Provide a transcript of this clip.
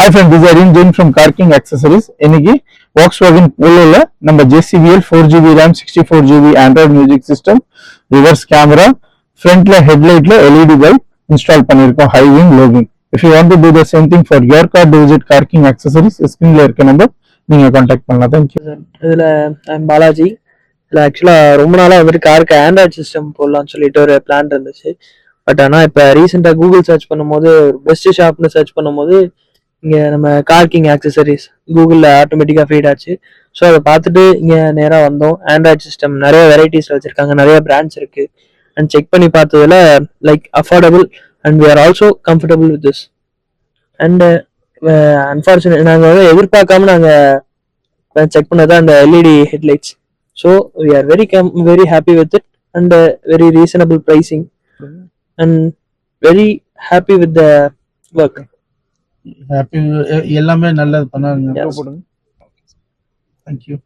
Hi friends, this is Arun Jain from Car King Accessories. இன்னைக்கு Volkswagen Poloல நம்ம JCBL 4GB RAM 64GB Android music system, reverse camera, frontல headlightல LED bulb install பண்ணிருக்கோம், high wing, low wing. If you want to do the same thing for your car, do visit Car King Accessories. ஸ்கிரீன்ல இருக்க number நீங்க contact பண்ணலாம். Thank you. இதுல பாலாஜி இல்லை ஆக்சுவலாக ரொம்ப நாளாக வந்துட்டு காருக்கு ஆண்ட்ராய்ட் சிஸ்டம் போடலாம்னு சொல்லிட்டு ஒரு பிளான் இருந்துச்சு. பட் ஆனால் இப்போ ரீசெண்டாக கூகுள் சர்ச் பண்ணும்போது ஒரு பெஸ்ட் ஷாப்னு சர்ச் பண்ணும்போது இங்கே நம்ம கார் கிங் ஆக்சசரிஸ் கூகுளில் ஆட்டோமேட்டிக்காக ஃபீட் ஆச்சு. ஸோ அதை பார்த்துட்டு இங்கே நேராக வந்தோம். ஆண்ட்ராய்ட் சிஸ்டம் நிறைய வெரைட்டிஸில் வச்சுருக்காங்க, நிறைய பிராண்ட்ஸ் இருக்குது. அண்ட் செக் பண்ணி பார்த்ததுல like affordable and we are also comfortable with this. And unfortunate நாங்கள் வந்து எதிர்பார்க்காம நாங்கள் செக் பண்ணதான் அந்த LED headlights. So we are very happy with it and very reasonable pricing and very happy with the work. Happy எல்லாமே நல்லது பண்ணாங்க. Thank you.